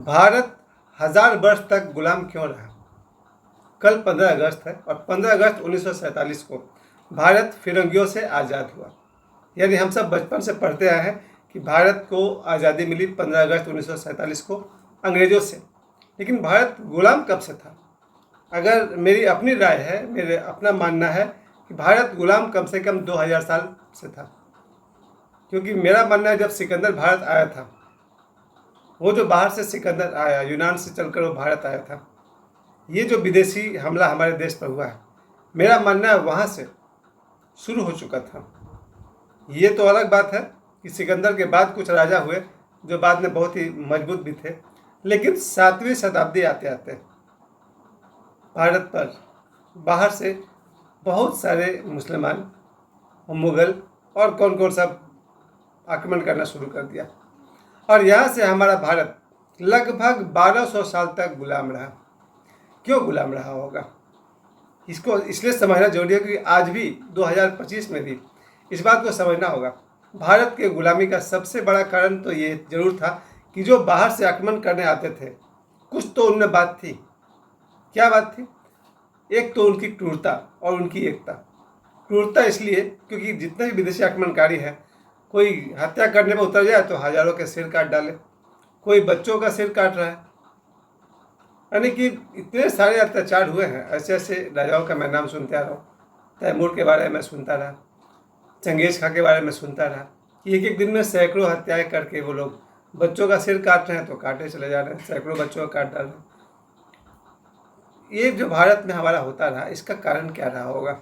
भारत हजार वर्ष तक गुलाम क्यों रहा? कल 15 अगस्त है और 15 अगस्त 1947 को भारत फिरंगियों से आज़ाद हुआ। यानी हम सब बचपन से पढ़ते आए हैं कि भारत को आज़ादी मिली 15 अगस्त 1947 को अंग्रेज़ों से। लेकिन भारत गुलाम कब से था? अगर मेरी अपनी राय है, मेरे अपना मानना है कि भारत गुलाम कम से कम 2000 साल से था। क्योंकि मेरा मानना है जब सिकंदर भारत आया था, वो जो बाहर से सिकंदर आया, यूनान से चलकर वो भारत आया था, ये जो विदेशी हमला हमारे देश पर हुआ है, मेरा मानना है वहाँ से शुरू हो चुका था। ये तो अलग बात है कि सिकंदर के बाद कुछ राजा हुए जो बाद में बहुत ही मजबूत भी थे, लेकिन 7वीं शताब्दी आते आते भारत पर बाहर से बहुत सारे मुसलमान, मुगल और कौन कौन सब आक्रमण करना शुरू कर दिया और यहाँ से हमारा भारत लगभग 1200 साल तक गुलाम रहा। क्यों गुलाम रहा होगा, इसको इसलिए समझना जरूरी है कि आज भी 2025 में भी इस बात को समझना होगा। भारत के गुलामी का सबसे बड़ा कारण तो ये जरूर था कि जो बाहर से आक्रमण करने आते थे, कुछ तो उनमें बात थी। क्या बात थी? एक तो उनकी क्रूरता और उनकी एकता। क्रूरता इसलिए क्योंकि जितने भी विदेशी आक्रमणकारी हैं, कोई हत्या करने में उतर जाए तो हजारों के सिर काट डाले, कोई बच्चों का सिर काट रहा है, यानी कि इतने सारे अत्याचार हुए हैं। ऐसे ऐसे राजाओं का मैं नाम सुनते आ रहा हूँ। तैमूर के बारे में सुनता रहा, चंगेज खां के बारे में सुनता रहा कि एक एक दिन में सैकड़ों हत्याएं करके वो लोग बच्चों का सिर काट रहे हैं तो काटे चले जा रहे हैं, सैकड़ों बच्चों का काट डाल रहे हैं। ये जो भारत में हमारा होता रहा, इसका कारण क्या रहा होगा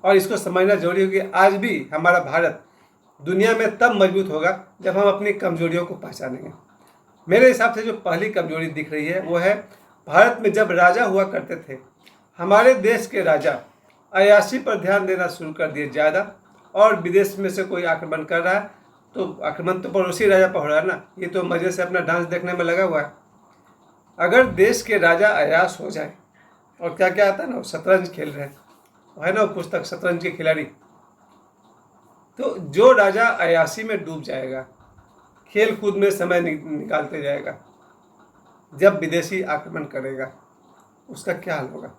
और इसको समझना जरूरी है कि आज भी हमारा भारत दुनिया में तब मजबूत होगा जब हम अपनी कमजोरियों को पहचानेंगे। मेरे हिसाब से जो पहली कमजोरी दिख रही है वो है भारत में जब राजा हुआ करते थे, हमारे देश के राजा अय्याशी पर ध्यान देना शुरू कर दिए ज़्यादा, और विदेश में से कोई आक्रमण कर रहा है तो आक्रमण तो पड़ोसी राजा पर हो रहा है ना, ये तो मज़े से अपना डांस देखने में लगा हुआ है। अगर देश के राजा अय्याश हो जाए, और क्या क्या आता है ना, शतरंज खेल रहे हैं, है ना वो पुस्तक शतरंज के खिलाड़ी, तो जो राजा अय्याशी में डूब जाएगा, खेल कूद में समय निकालते जाएगा, जब विदेशी आक्रमण करेगा उसका क्या हाल होगा?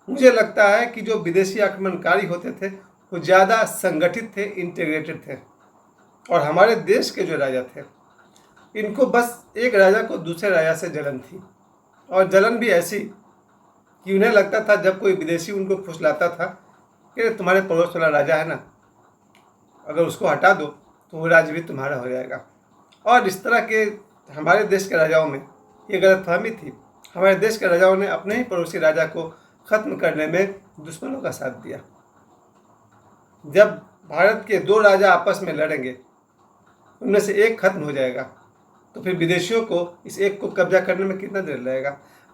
मुझे लगता है कि जो विदेशी आक्रमणकारी होते थे वो ज़्यादा संगठित थे, इंटीग्रेटेड थे, और हमारे देश के जो राजा थे, इनको बस एक राजा को दूसरे राजा से जलन थी, और जलन भी ऐसी कि उन्हें लगता था जब कोई विदेशी उनको फुसलाता था कि तुम्हारे पड़ोस वाला राजा है ना, अगर उसको हटा दो तो वो राज्य भी तुम्हारा हो जाएगा। और इस तरह के हमारे देश के राजाओं में ये गलतफहमी थी। हमारे देश के राजाओं ने अपने ही पड़ोसी राजा को ख़त्म करने में दुश्मनों का साथ दिया। जब भारत के दो राजा आपस में लड़ेंगे, उनमें से एक खत्म हो जाएगा तो फिर विदेशियों को इस एक को कब्जा करने में कितना देर लगेगा?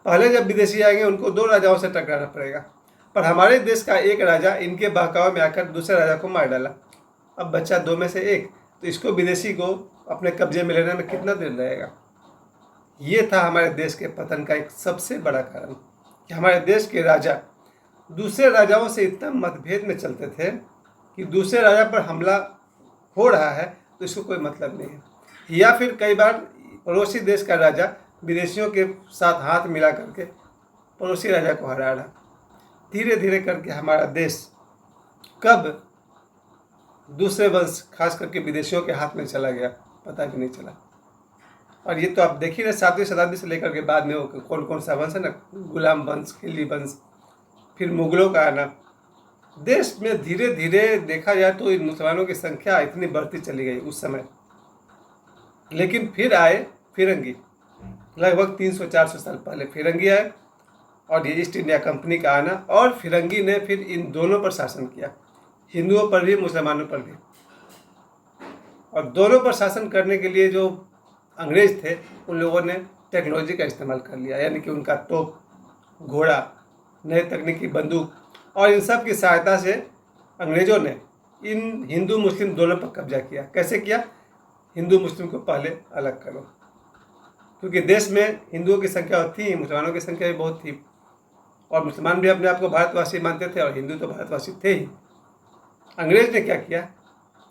पहले जब विदेशी आएंगे उनको दो राजाओं से टकराना पड़ेगा, पर हमारे देश का एक राजा इनके बहकावे में आकर दूसरे राजा को मार डाला। अब बच्चा दो में से एक, तो इसको विदेशी को अपने कब्जे में लेने में कितना देर लगेगा? ये था हमारे देश के पतन का एक सबसे बड़ा कारण कि हमारे देश के राजा दूसरे राजाओं से इतना मतभेद में चलते थे कि दूसरे राजा पर हमला हो रहा है तो इसको कोई मतलब नहीं है, या फिर कई बार पड़ोसी देश का राजा विदेशियों के साथ हाथ मिला करके पड़ोसी राजा को हरा रहा। धीरे धीरे करके हमारा देश कब दूसरे वंश खास करके विदेशियों के हाथ में चला गया पता भी नहीं चला। और ये तो आप देख ही रहे, 7वीं शताब्दी से लेकर के बाद में वो कौन कौन सा वंश है ना, गुलाम वंश, खिल्ली वंश, फिर मुगलों का आना। देश में धीरे धीरे देखा जाए तो इन मुसलमानों की संख्या इतनी बढ़ती चली गई उस समय। लेकिन फिर आए फिरंगी, लगभग 300-400 साल पहले फिरंगी आए, और ये ईस्ट इंडिया कंपनी का आना, और फिरंगी ने फिर इन दोनों पर शासन किया, हिंदुओं पर भी मुसलमानों पर भी। और दोनों पर शासन करने के लिए जो अंग्रेज थे उन लोगों ने टेक्नोलॉजी का इस्तेमाल कर लिया, यानी कि उनका तोप, घोड़ा, नए तकनीकी बंदूक, और इन सब की सहायता से अंग्रेज़ों ने इन हिंदू मुस्लिम दोनों पर कब्जा किया। कैसे किया? हिंदू मुस्लिम को पहले अलग करो, क्योंकि देश में हिंदुओं की संख्या थी, मुसलमानों की संख्या भी बहुत थी, और मुसलमान भी अपने आप को भारतवासी मानते थे और हिंदू तो भारतवासी थे ही। अंग्रेज ने क्या किया?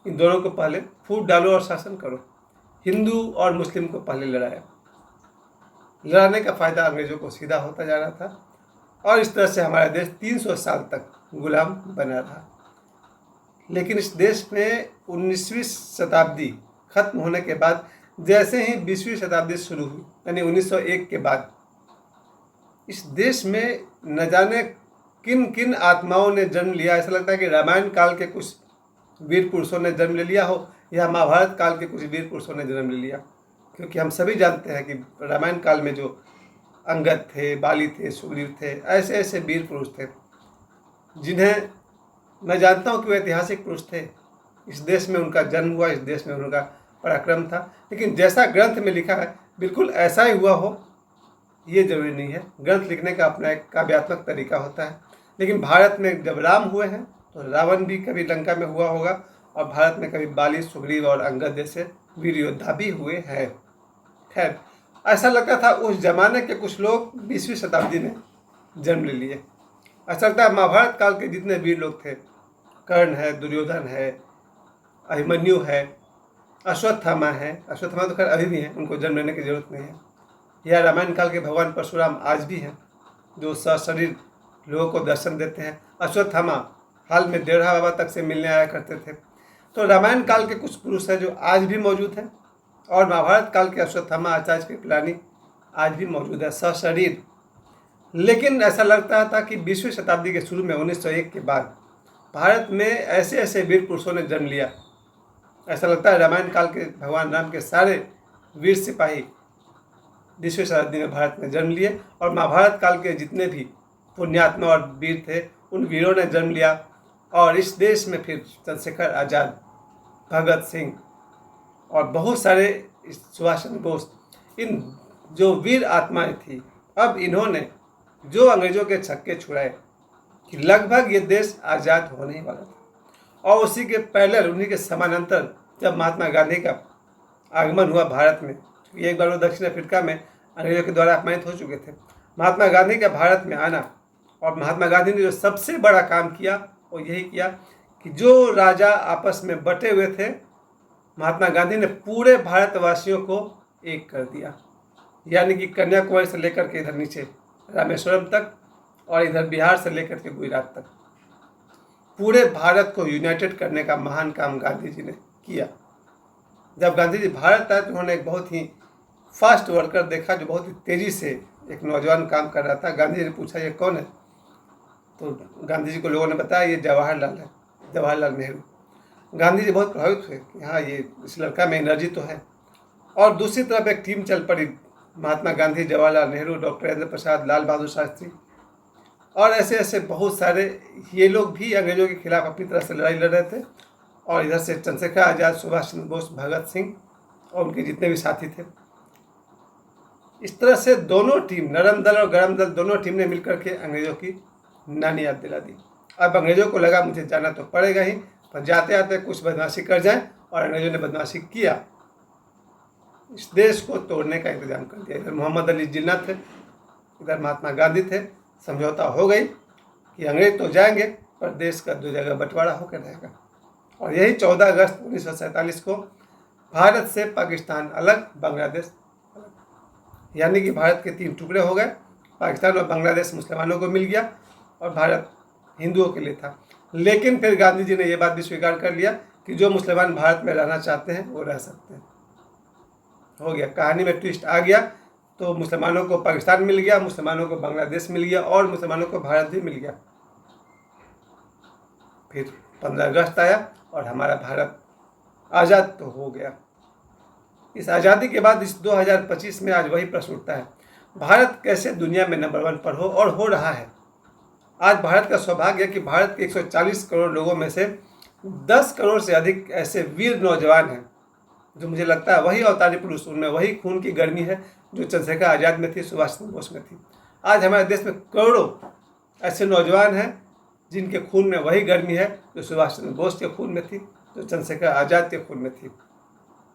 इन दोनों को पहले फूट डालो और शासन करो। हिंदू और मुस्लिम को पहले लड़ाया, लड़ाने का फ़ायदा अंग्रेज़ों को सीधा होता जा रहा था और इस तरह से हमारा देश 300 साल तक गुलाम बना रहा। लेकिन इस देश में 19वीं शताब्दी खत्म होने के बाद जैसे ही 20वीं शताब्दी शुरू हुई, यानी 1901 के बाद, इस देश में न जाने किन किन आत्माओं ने जन्म लिया। ऐसा लगता है कि रामायण काल के कुछ वीर पुरुषों ने जन्म ले लिया हो या महाभारत काल के कुछ वीर पुरुषों ने जन्म ले लिया, क्योंकि हम सभी जानते हैं कि रामायण काल में जो अंगद थे, बाली थे, सुग्रीव थे, ऐसे ऐसे वीर पुरुष थे जिन्हें मैं जानता हूँ कि वे ऐतिहासिक पुरुष थे। इस देश में उनका जन्म हुआ, इस देश में उनका पराक्रम था, लेकिन जैसा ग्रंथ में लिखा है बिल्कुल ऐसा ही हुआ हो ये जरूरी नहीं है। ग्रंथ लिखने का अपना एक काव्यात्मक तरीका होता है। लेकिन भारत में जब राम हुए हैं तो रावण भी कभी लंका में हुआ होगा और भारत में कभी बाली, सुग्रीव और अंगद जैसे वीर योद्धा भी हुए हैं। खैर, ऐसा लगता था उस जमाने के कुछ लोग 20वीं शताब्दी में जन्म ले लिए। ऐसा लगता है महाभारत काल के जितने वीर लोग थे, कर्ण है, दुर्योधन है, अभिमन्यु है, अश्वत्थामा है, अश्वत्थामा तो खैर अभी भी हैं, उनको जन्म लेने की जरूरत नहीं है, या रामायण काल के भगवान परशुराम आज भी हैं जो सशरीर लोगों को दर्शन देते हैं। अश्वत्थामा हाल में डेढ़ा बाबा तक से मिलने आया करते थे। तो रामायण काल के कुछ पुरुष हैं जो आज भी मौजूद हैं और महाभारत काल के अश्वत्थामा, आचार्य कृपलानी आज भी मौजूद है सशरीर। लेकिन ऐसा लगता था कि 20वीं शताब्दी के शुरू में 1901 के बाद भारत में ऐसे ऐसे वीर पुरुषों ने जन्म लिया। ऐसा लगता है रामायण काल के भगवान राम के सारे वीर सिपाही 20वीं शताब्दी में भारत में जन्म लिए और महाभारत काल के जितने भी पुण्यात्मा और वीर थे उन वीरों ने जन्म लिया। और इस देश में फिर चंद्रशेखर आज़ाद, भगत सिंह और बहुत सारे सुभाष चंद्र बोस, इन जो वीर आत्माएं थी, अब इन्होंने जो अंग्रेजों के छक्के छुड़ाए कि लगभग ये देश आज़ाद होने ही वाला था। और उसी के पहले, उन्हीं के समानांतर जब महात्मा गांधी का आगमन हुआ भारत में, एक बार वो दक्षिण अफ्रीका में अंग्रेजों के द्वारा अपमानित हो चुके थे, महात्मा गांधी का भारत में आना, और महात्मा गांधी ने जो सबसे बड़ा काम किया वो यही किया कि जो राजा आपस में बटे हुए थे, महात्मा गांधी ने पूरे भारतवासियों को एक कर दिया। यानी कि कन्याकुमारी से लेकर के इधर नीचे रामेश्वरम तक और इधर बिहार से लेकर के गुजरात तक पूरे भारत को यूनाइटेड करने का महान काम गांधी जी ने किया। जब गांधी जी भारत आए तो उन्होंने एक बहुत ही फास्ट वर्कर देखा जो बहुत ही तेज़ी से एक नौजवान काम कर रहा था। गांधी जी ने पूछा ये कौन है, तो गांधी जी को लोगों ने बताया ये जवाहरलाल है, जवाहरलाल नेहरू। गांधी जी बहुत प्रभावित हुए कि हाँ, ये इस लड़का में एनर्जी तो है। और दूसरी तरफ एक टीम चल पड़ी, महात्मा गांधी, जवाहरलाल नेहरू, डॉक्टर राजेंद्र प्रसाद, लाल बहादुर शास्त्री और ऐसे ऐसे बहुत सारे। ये लोग भी अंग्रेजों के खिलाफ अपनी तरह से लड़ाई लड़ रहे थे। और इधर से चंद्रशेखर आज़ाद, सुभाष चंद्र बोस, भगत सिंह और उनके जितने भी साथी थे। इस तरह से दोनों टीम, नरम दल और गरम दल, दोनों टीम ने मिलकर के अंग्रेजों की नानी याद दिला दी। अब अंग्रेजों को लगा मुझे जाना तो पड़ेगा ही, पर जाते आते कुछ बदमाशी कर जाए, और अंग्रेजों ने बदमाशी किया, इस देश को तोड़ने का इंतजाम कर दिया। इधर मोहम्मद अली जिन्ना थे, इधर महात्मा गांधी थे। समझौता हो गई कि अंग्रेज तो जाएंगे पर देश का दो जगह बंटवारा होकर रहेगा। और यही 14 अगस्त 1947 को भारत से पाकिस्तान अलग, बांग्लादेश अलग, यानी कि भारत के 3 टुकड़े हो गए। पाकिस्तान और बांग्लादेश मुसलमानों को मिल गया और भारत हिंदुओं के लिए था। लेकिन फिर गांधी जी ने यह बात भी स्वीकार कर लिया कि जो मुसलमान भारत में रहना चाहते हैं वो रह सकते हैं। हो गया, कहानी में ट्विस्ट आ गया। तो मुसलमानों को पाकिस्तान मिल गया, मुसलमानों को बांग्लादेश मिल गया और मुसलमानों को भारत भी मिल गया। फिर 15 अगस्त आया और हमारा भारत आज़ाद तो हो गया। इस आज़ादी के बाद इस 2025 में आज वही प्रश्न उठता है, भारत कैसे दुनिया में नंबर 1 पर हो, और हो रहा है। आज भारत का सौभाग्य है कि भारत के 140 करोड़ लोगों में से 10 करोड़ से अधिक ऐसे वीर नौजवान हैं जो मुझे लगता है वही अवतारी पुरुष, उनमें वही खून की गर्मी है जो चंद्रशेखर आज़ाद में थी, सुभाष चंद्र बोस में थी। आज हमारे देश में करोड़ों ऐसे नौजवान हैं जिनके खून में वही गर्मी है जो सुभाष चंद्र बोस के खून में थी, जो चंद्रशेखर आज़ाद के खून में थी,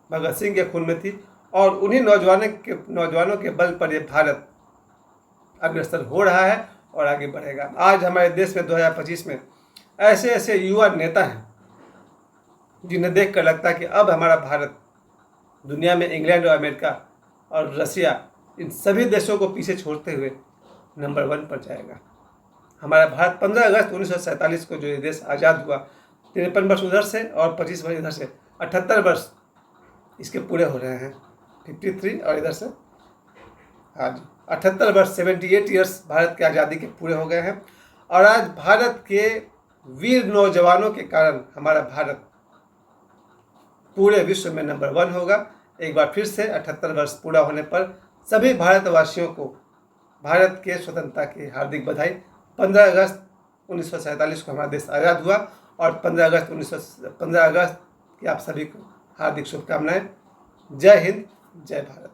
भगत सिंह के खून में थी। और उन्हीं नौजवानों के बल पर ये भारत अग्रसर हो रहा है और आगे बढ़ेगा। आज हमारे देश में 2025 में ऐसे ऐसे युवा नेता हैं जिन्हें देख कर लगता है कि अब हमारा भारत दुनिया में इंग्लैंड और अमेरिका और रसिया इन सभी देशों को पीछे छोड़ते हुए नंबर 1 पर जाएगा। हमारा भारत 15 अगस्त 1947 को जो ये देश आज़ाद हुआ, 53 वर्ष उधर से और 25 वर्ष इधर से, 78 वर्ष इसके पूरे हो रहे हैं। 53 और इधर से आज 78 वर्ष, 78 ईयर्स भारत की आज़ादी के पूरे हो गए हैं। और आज भारत के वीर नौजवानों के कारण हमारा भारत पूरे विश्व में नंबर 1 होगा। एक बार फिर से 78 वर्ष पूरा होने पर सभी भारतवासियों को भारत के स्वतंत्रता की हार्दिक बधाई। 15 अगस्त 1947 को हमारा देश आज़ाद हुआ और 15 अगस्त की आप सभी को हार्दिक शुभकामनाएं। जय हिंद, जय भारत।